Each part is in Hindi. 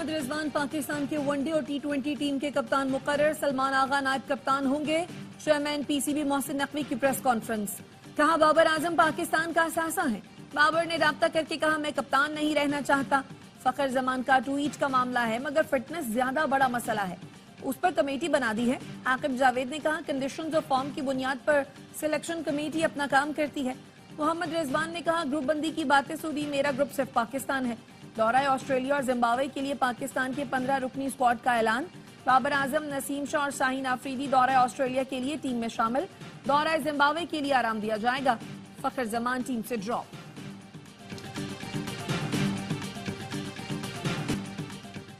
मोहम्मद रिजवान पाकिस्तान के वनडे और T20 टीम के कप्तान मुकर्रर, सलमान आगा नायब कप्तान होंगे। चेयरमैन PCB मोहसिन नकवी की प्रेस कॉन्फ्रेंस। कहा बाबर आजम पाकिस्तान का असासा है। बाबर ने राब्ता करके कहा मैं कप्तान नहीं रहना चाहता। फखर जमान का ट्वीट का मामला है मगर फिटनेस ज्यादा बड़ा मसला है, उस पर कमेटी बना दी है। आकिब जावेद ने कहा कंडीशंस और फॉर्म की बुनियाद पर सिलेक्शन कमेटी अपना काम करती है। मोहम्मद रिजवान ने कहा ग्रुप बंदी की बातें सुनी, मेरा ग्रुप सिर्फ पाकिस्तान है। दौरा ऑस्ट्रेलिया और जिम्बाब्वे के लिए पाकिस्तान के 15 रुकनी स्क्वाड का ऐलान। बाबर आजम, नसीम शाह और शाहीन आफरीदी दौरा ऑस्ट्रेलिया के लिए टीम में शामिल। दौरा जिम्बाब्वे के लिए आराम दिया जाएगा। फखर जमान टीम से ड्रॉप।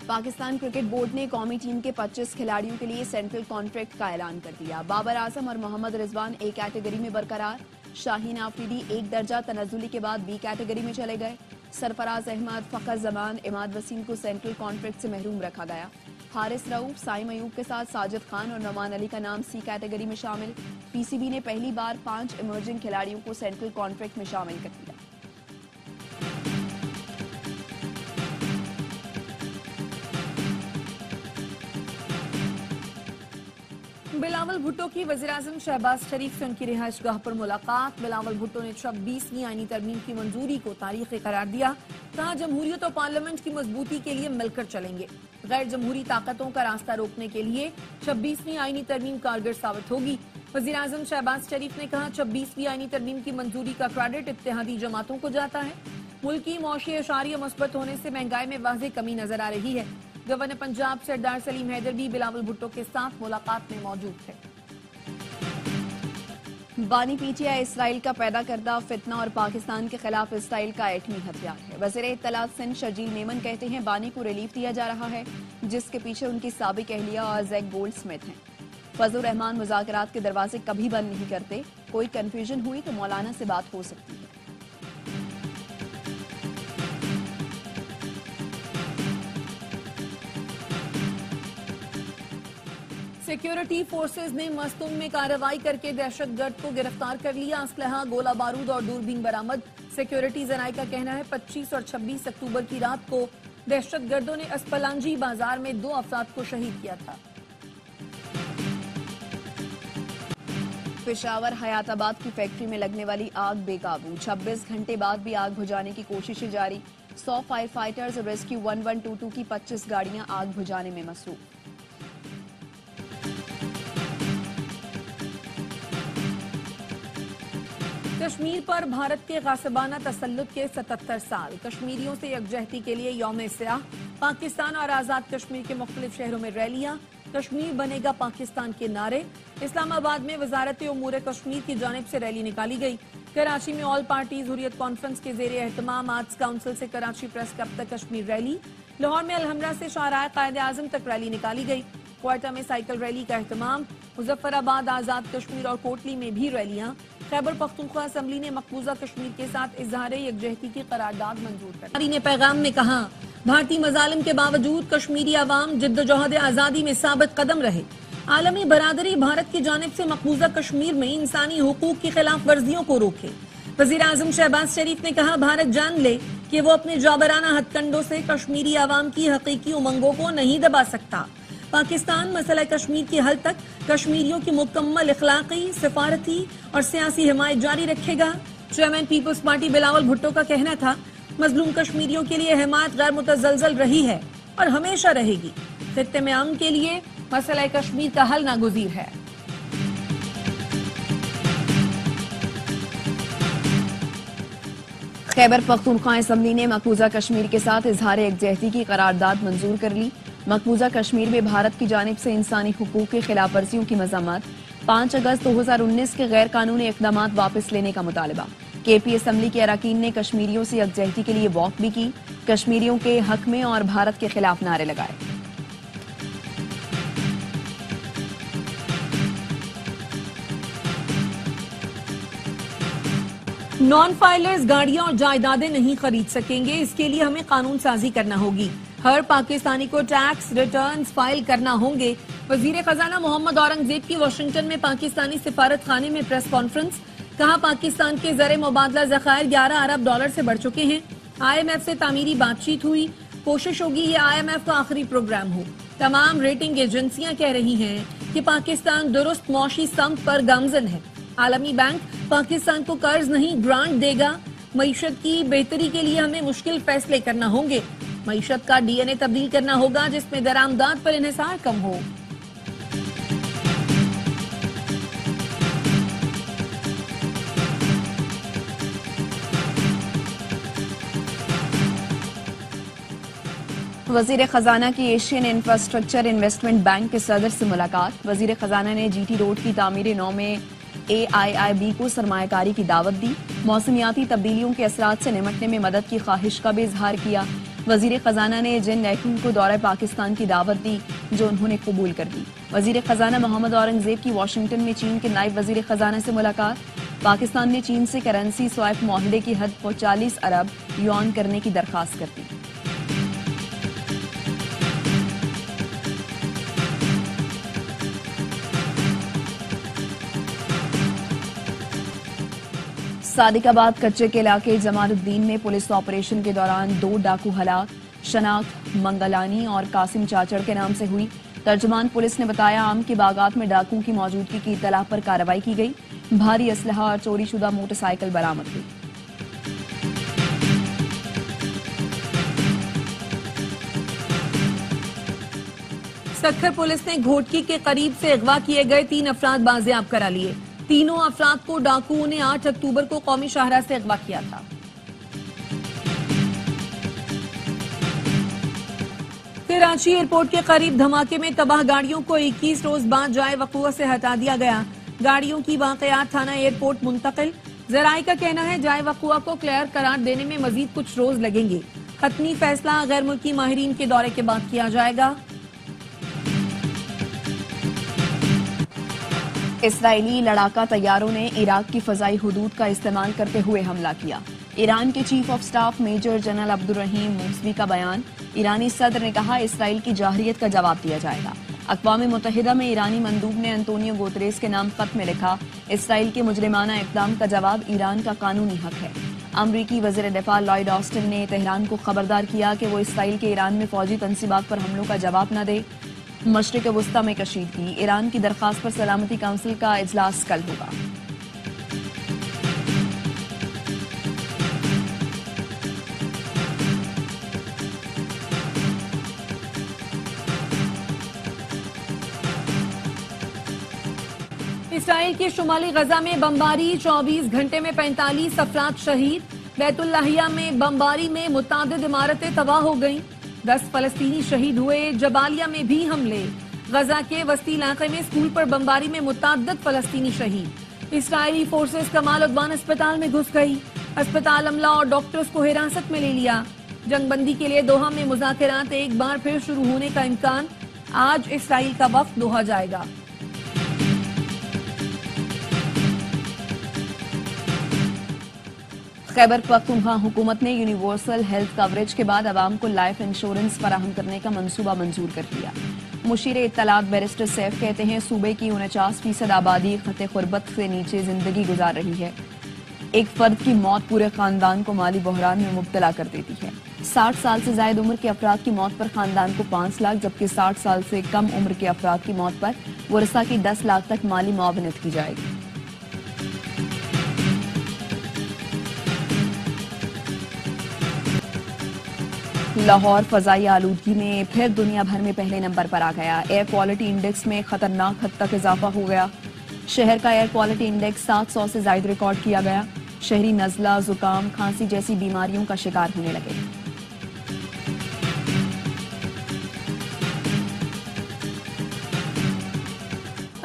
पाकिस्तान क्रिकेट बोर्ड ने कौमी टीम के 25 खिलाड़ियों के लिए सेंट्रल कॉन्ट्रैक्ट का ऐलान कर दिया। बाबर आजम और मोहम्मद रिजवान ए कैटेगरी में बरकरार। शाहीन आफरीदी एक दर्जा तनज़ुली के बाद बी कैटेगरी में चले गए। सरफराज अहमद, फखर जमान, इमाद वसीम को सेंट्रल कॉन्ट्रैक्ट से महरूम रखा गया। हारिस रऊफ, साइम अयूब के साथ साजिद खान और नमान अली का नाम सी कैटेगरी में शामिल। PCB ने पहली बार 5 इमर्जिंग खिलाड़ियों को सेंट्रल कॉन्ट्रैक्ट में शामिल कर दिया। बिलावल भुट्टो की वज़ीर-ए-आज़म शहबाज शरीफ से उनकी रिहाइशगाह पर मुलाकात। बिलावल भुट्टो ने 26वीं आईनी तरमीम की मंजूरी को तारीखी करार दिया। कहा जमहूरियत और पार्लियामेंट की मजबूती के लिए मिलकर चलेंगे। गैर जमहूरी ताकतों का रास्ता रोकने के लिए 26वीं आईनी तरमीम कारगर साबित होगी। वज़ीर-ए-आज़म शहबाज शरीफ ने कहा 26वीं आईनी तरमीम की मंजूरी का क्रेडिट इत्तेहादी जमातों को जाता है। मुल्क की मौशी एशारिया मुस्बत होने से महंगाई में वाज़ेह कमी नजर आ रही है। गवर्नर पंजाब सरदार सलीम हैदर भी बिलावल भुट्टो के साथ मुलाकात में मौजूद थे। बानी PTI इसराइल का पैदा करदा फितना और पाकिस्तान के खिलाफ इसराइल का एटमी हथियार है। वज़ीर इत्तलात सिंध शर्जील मेमन कहते हैं बानी को रिलीफ दिया जा रहा है, जिसके पीछे उनकी साबिक अहलिया और जैक गोल्डस्मिथ हैं। फजलुर रहमान मुज़ाकरात के दरवाजे कभी बंद नहीं करते। कोई कंफ्यूजन हुई तो मौलाना से बात हो सकती है। सिक्योरिटी फोर्सेज ने मस्तूम में कार्रवाई करके दहशतगर्द को गिरफ्तार कर लिया। असलहा, गोला बारूद और दूरबीन बरामद। सिक्योरिटी जराये का कहना है 25 और 26 अक्टूबर की रात को दहशतगर्दों ने अस्पलांजी बाजार में 2 अफराद को शहीद किया था। पेशावर हयाताबाद की फैक्ट्री में लगने वाली आग बेकाबू। 26 घंटे बाद भी आग बुझाने की कोशिशें जारी। 100 फायर फाइटर्स और रेस्क्यू 1122 की 25 गाड़ियां आग बुझाने में मसरूफ। कश्मीर पर भारत के गासिबाना तसल्लुत के 77 साल। कश्मीरियों से यकजहती के लिए यौम स्याह। पाकिस्तान और आजाद कश्मीर के मुख्तलिफ शहरों में रैलियां। कश्मीर बनेगा पाकिस्तान के नारे। इस्लामाबाद में वजारत उमूर कश्मीर की जानिब से रैली निकाली गई। कराची में ऑल पार्टीज हुर्रियत कॉन्फ्रेंस के जेर एहतमाम आर्ट्स काउंसिल से कराची प्रेस क्लब तक कश्मीर रैली। लाहौर में अलहमरा से शाहराह कायद आजम तक रैली निकाली गई। क्वार्टा में साइकिल रैली का एहतमाम। मुजफ्फराबाद, आजाद कश्मीर और कोटली में भी रैलियां। खैबर पख्तूनख्वा असम्बली ने मकबूजा कश्मीर के साथ इजहार यकजहती की करारदाद मंजूर कर दी। ने पैगाम में कहा भारतीय मजालिम के बावजूद कश्मीरी अवाम जिद्दोजहद आजादी में साबित कदम रहे। आलमी बरादरी भारत की जानिब से मकबूजा कश्मीर में इंसानी हुकूक की खिलाफ वर्जियों को रोके। वज़ीर-ए-आज़म शहबाज शरीफ ने कहा भारत जान ले कि वो अपने जाबराना हथकंडों से कश्मीरी अवाम की हकीकी उमंगों को नहीं दबा सकता। पाकिस्तान मसला कश्मीर के हल तक कश्मीरियों की मुकम्मल इखलाकी, सिफारती और सियासी हिमायत जारी रखेगा। चेयरमैन पीपल्स पार्टी बिलावल भुट्टो का कहना था मजलूम कश्मीरियों के लिए हिमायत गैर मुतज़लज़ल रही है और हमेशा रहेगी। खित्ते में अमन के लिए मसला कश्मीर का हल नागुज़ीर है। खैबर पख्तूनख्वा असम्बली ने मकबूजा कश्मीर के साथ इजहार यकजहती की करारदाद मंजूर कर ली। मकबूजा कश्मीर में भारत की जानिब से इंसानी हुकूक की खिलाफ वर्जियों की मज़म्मत। 5 अगस्त 2019 के गैर कानूनी इक़दामात वापस लेने का मुतालबा। KP असम्बली के अरकान ने कश्मीरियों से यकजहती के लिए वॉक भी की। कश्मीरियों के हक में और भारत के खिलाफ नारे लगाए। नॉन फाइलर्स गाड़ियां और जायदादें नहीं खरीद सकेंगे। इसके लिए हमें कानून साजी करना होगी। हर पाकिस्तानी को टैक्स रिटर्न्स फाइल करना होंगे। वजीर खजाना मोहम्मद औरंगजेब की वाशिंगटन में पाकिस्तानी सिफारत खाने में प्रेस कॉन्फ्रेंस। कहा पाकिस्तान के ज़र मुबादला ज़खायर $11 अरब से बढ़ चुके हैं। IMF से तामीरी बातचीत हुई। कोशिश होगी ये IMF का आखिरी प्रोग्राम हो। तमाम रेटिंग एजेंसियां कह रही हैं कि पाकिस्तान दुरुस्त मौशी समत पर गामजन है। आलमी बैंक पाकिस्तान को कर्ज नहीं ग्रांट देगा। मईशत की बेहतरी के लिए हमें मुश्किल फैसले करना होंगे। मईशत का DNA तब्दील करना होगा जिसमें दरामदात पर इन्हिसार कम हो। वजीर खजाना की एशियन इंफ्रास्ट्रक्चर इन्वेस्टमेंट बैंक के सदर से मुलाकात। वजीर खजाना ने GT रोड की तामीर नौ में AIIB को सरमायाकारी की दावत दी। मौसमियाती तब्दीलियों के असरात से निमटने में मदद की ख्वाहिश का भी इजहार किया। वजीर खजाना ने जिन लैकून को दौरे पाकिस्तान की दावत दी जो उन्होंने कबूल कर दी। वजीर खजाना मोहम्मद औरंगजेब की वाशिंगटन में चीन के नायब वजीर खजाना से मुलाकात। पाकिस्तान ने चीन से करेंसी स्वाइप माहदे की हद 40 अरब युआन करने की दरखास्त कर दी। सादिकाबाद कच्चे के इलाके जमालुद्दीन में पुलिस ऑपरेशन के दौरान 2 डाकू हलाक। शनाख्त मंगलानी और कासिम चाचड़ के नाम से हुई। तर्जुमान पुलिस ने बताया आम के बागात में डाकुओं की मौजूदगी की इत्तला पर कार्रवाई की गई। भारी असलहा और चोरीशुदा मोटरसाइकिल बरामद हुई। सक्खर पुलिस ने घोटकी के करीब से अगवा किए गए 3 अफराद बाजियाब करा लिए। तीनों अफराद को डाकुओं ने 8 अक्टूबर को कौमी शाहरा से अगवा किया था। कराची एयरपोर्ट के करीब धमाके में तबाह गाड़ियों को 21 रोज बाद जाए वक़ूअ से हटा दिया गया। गाड़ियों की वाकयात थाना एयरपोर्ट मुंतकिल। जराये का कहना है जाए वक़ूअ को क्लियर करार देने में मजीद कुछ रोज लगेंगे। हतमी फैसला गैर मुल्की माहिरीन के दौरे के बाद किया जाएगा। इसराइली लड़ाका तैयारों ने इराक की फजाई हुदूद का इस्तेमाल करते हुए हमला किया। ईरान के chief of staff major general Abdolrahim Mousavi का बयान। ईरानी सदर ने कहा इसराइल की जाहिरियत का जवाब दिया जाएगा। अक़वाम मुत्तहिदा में ईरानी मंदूब ने अंतोनियो गुतरेस के नाम खत में लिखा इसराइल के मुजरिमाना इक़दाम का जवाब ईरान का कानूनी हक है। अमरीकी वज़ीर दिफा लॉयड ऑस्टिन ने तेहरान को खबरदार किया कि वो इसराइल के ईरान में फौजी तनसीबात पर हमलों का जवाब न दे। मशरिक़ वुस्ता में कशीदगी। ईरान की दरख्वास्त पर सलामती काउंसिल का इजलास कल होगा। इसराइल के शुमाली गजा में बमबारी। 24 घंटे में 45 अफराद शहीद। बैतुल्लाहिया में बमबारी में मुतादिद इमारतें तबाह हो गईं। 10 फलस्तीनी शहीद हुए। जबालिया में भी हमले। गजा के वस्ती इलाके में स्कूल पर बमबारी में मुतादिद फलस्तीनी शहीद। इसराइली फोर्सेस कमाल उद्वान अस्पताल में घुस गई। अस्पताल अमला और डॉक्टर्स को हिरासत में ले लिया। जंगबंदी के लिए दोहा में मुज़ाकरात एक बार फिर शुरू होने का इम्कान। आज इसराइल का वफ्द दोहा जाएगा। खैबर पख्तूनख्वा हुकूमत ने यूनिवर्सल हेल्थ कवरेज के बाद अवाम को लाइफ इंश्योरेंस फराहम करने का मंसूबा मंजूर कर लिया। मुशीर इत्तलात बैरिस्टर सैफ कहते हैं सूबे की 49% आबादी खते गुर्बत से नीचे जिंदगी गुजार रही है। एक फर्द की मौत पूरे खानदान को माली बहरान में मुब्तला कर देती है। 60 साल से ज्यादा उम्र के अफराद की मौत पर खानदान को 5 लाख जबकि 60 साल से कम उम्र के अफराद की मौत पर वरसा की 10 लाख तक माली मुआवनत की जाएगी। लाहौर फजाई आलूदगी में फिर दुनिया भर में पहले नंबर पर आ गया। एयर क्वालिटी इंडेक्स में खतरनाक हद तक इजाफा हो गया। शहर का एयर क्वालिटी इंडेक्स 700 से ज्यादा रिकॉर्ड किया गया। शहरी नजला, जुकाम, खांसी जैसी बीमारियों का शिकार होने लगे।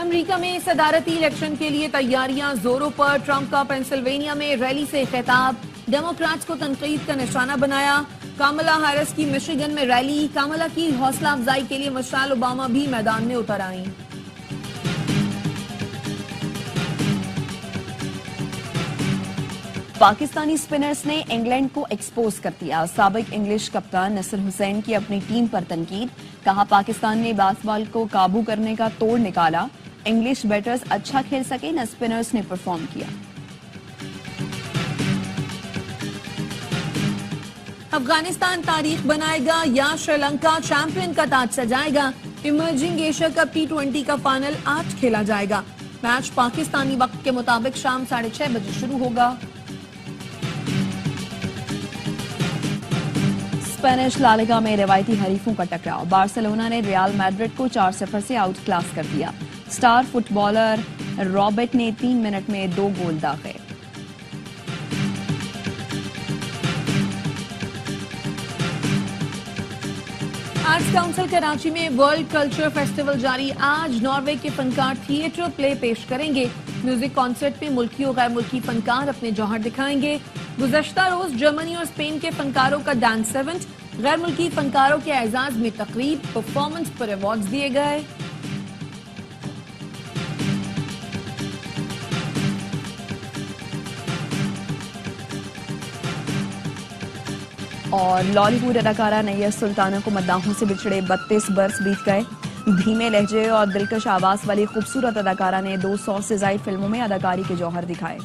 अमेरिका में सदारती इलेक्शन के लिए तैयारियां जोरों पर। ट्रंप का पेंसिल्वेनिया में रैली से खिताब। डेमोक्रेट्स को तनकीद का निशाना बनाया। कामला हैरिस की मिशिगन में रैली। कामला की हौसला अफजाई के लिए मिशेल ओबामा भी मैदान में उतर आईं। पाकिस्तानी स्पिनर्स ने इंग्लैंड को एक्सपोज कर दिया। साबिक इंग्लिश कप्तान नसीर हुसैन की अपनी टीम पर तनकीद। कहा पाकिस्तान ने बास्केटबॉल को काबू करने का तोड़ निकाला। इंग्लिश बैटर्स अच्छा खेल सके न स्पिनर्स ने परफॉर्म किया। अफगानिस्तान तारीख बनाएगा या श्रीलंका चैंपियन का ताज सजाएगा। इमर्जिंग एशिया कप T20 का फाइनल आज खेला जाएगा। मैच पाकिस्तानी वक्त के मुताबिक शाम 6:30 बजे शुरू होगा। स्पेनिश ला लीगा में रिवायती हरीफों का टकराव। बार्सिलोना ने रियल मैड्रिड को 4-0 से आउट क्लास कर दिया। स्टार फुटबॉलर रॉबर्ट ने 3 मिनट में 2 गोल दागे। आर्ट्स काउंसिल कराची में वर्ल्ड कल्चर फेस्टिवल जारी। आज नॉर्वे के फनकार थिएटर प्ले पेश करेंगे। म्यूजिक कॉन्सर्ट में मुल्की और गैर मुल्की फनकार अपने जौहर दिखाएंगे। गुज़श्ता रोज जर्मनी और स्पेन के फनकारों का डांस इवेंट। गैर मुल्की फनकारों के एजाज में तकरीब, परफॉर्मेंस पर अवार्ड्स दिए गए। और लॉलीवुड अदाकारा नैयर सुल्ताना को मद्दाहों से बिछड़े 32 बरस बीत गए। धीमे लहजे और दिलकश आवाज वाली खूबसूरत अदाकारा ने 200 से ज्यादा फिल्मों में अदाकारी के जौहर दिखाए।